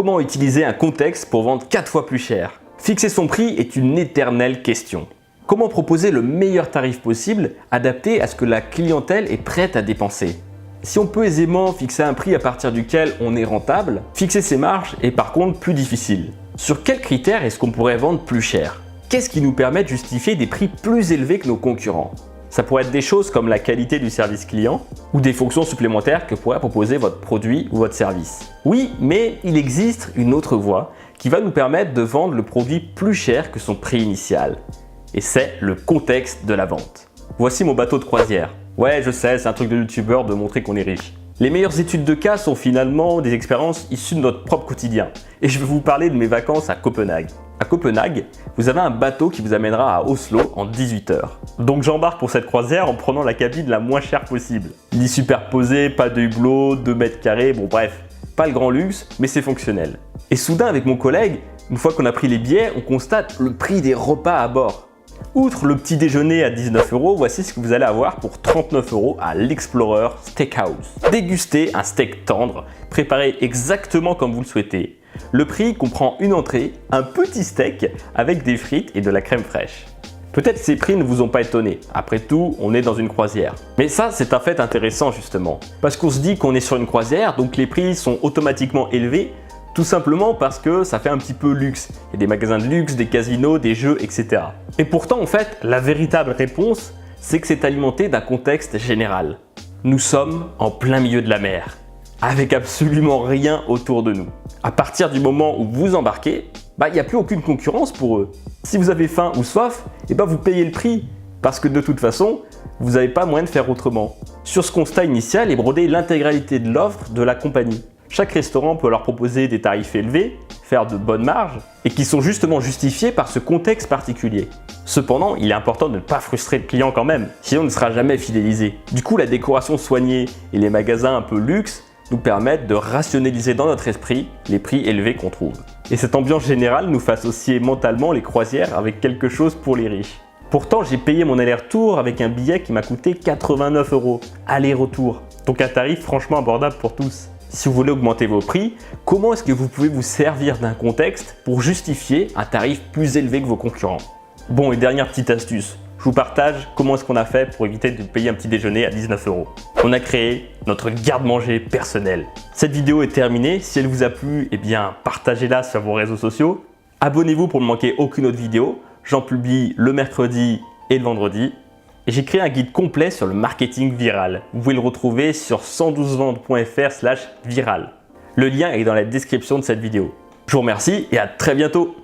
Comment utiliser un contexte pour vendre 4 fois plus cher? Fixer son prix est une éternelle question. Comment proposer le meilleur tarif possible, adapté à ce que la clientèle est prête à dépenser? Si on peut aisément fixer un prix à partir duquel on est rentable, fixer ses marges est par contre plus difficile. Sur quels critères est-ce qu'on pourrait vendre plus cher? Qu'est-ce qui nous permet de justifier des prix plus élevés que nos concurrents? Ça pourrait être des choses comme la qualité du service client ou des fonctions supplémentaires que pourrait proposer votre produit ou votre service. Oui, mais il existe une autre voie qui va nous permettre de vendre le produit plus cher que son prix initial. Et c'est le contexte de la vente. Voici mon bateau de croisière. Ouais, je sais, c'est un truc de youtubeur de montrer qu'on est riche. Les meilleures études de cas sont finalement des expériences issues de notre propre quotidien. Et je vais vous parler de mes vacances à Copenhague. À Copenhague, vous avez un bateau qui vous amènera à Oslo en 18 heures. Donc j'embarque pour cette croisière en prenant la cabine la moins chère possible. Lit superposé, pas de hublot, 2 mètres carrés, bon bref, pas le grand luxe, mais c'est fonctionnel. Et soudain avec mon collègue, une fois qu'on a pris les billets, on constate le prix des repas à bord. Outre le petit déjeuner à 19 €, voici ce que vous allez avoir pour 39 € à l'Explorer Steakhouse. Dégustez un steak tendre, préparé exactement comme vous le souhaitez. Le prix comprend une entrée, un petit steak avec des frites et de la crème fraîche. Peut-être ces prix ne vous ont pas étonné, après tout, on est dans une croisière. Mais ça, c'est un fait intéressant justement, parce qu'on se dit qu'on est sur une croisière, donc les prix sont automatiquement élevés, tout simplement parce que ça fait un petit peu luxe. Il y a des magasins de luxe, des casinos, des jeux, etc. Et pourtant, en fait, la véritable réponse, c'est que c'est alimenté d'un contexte général. Nous sommes en plein milieu de la mer, avec absolument rien autour de nous. À partir du moment où vous embarquez, il n'y a plus aucune concurrence pour eux. Si vous avez faim ou soif, vous payez le prix, parce que de toute façon, vous n'avez pas moyen de faire autrement. Sur ce constat initial est brodée l'intégralité de l'offre de la compagnie. Chaque restaurant peut leur proposer des tarifs élevés, faire de bonnes marges, et qui sont justement justifiés par ce contexte particulier. Cependant, il est important de ne pas frustrer le client quand même, sinon on ne sera jamais fidélisé. Du coup, la décoration soignée et les magasins un peu luxe nous permettent de rationaliser dans notre esprit les prix élevés qu'on trouve. Et cette ambiance générale nous fait associer mentalement les croisières avec quelque chose pour les riches. Pourtant, j'ai payé mon aller-retour avec un billet qui m'a coûté 89 €, aller-retour. Donc un tarif franchement abordable pour tous. Si vous voulez augmenter vos prix, comment est-ce que vous pouvez vous servir d'un contexte pour justifier un tarif plus élevé que vos concurrents? Bon, et dernière petite astuce, je vous partage comment est-ce qu'on a fait pour éviter de payer un petit déjeuner à 19 €. On a créé notre garde-manger personnel. Cette vidéo est terminée, si elle vous a plu, partagez-la sur vos réseaux sociaux. Abonnez-vous pour ne manquer aucune autre vidéo, j'en publie le mercredi et le vendredi. Et j'ai créé un guide complet sur le marketing viral. Vous pouvez le retrouver sur 112ventes.fr/viral. Le lien est dans la description de cette vidéo. Je vous remercie et à très bientôt.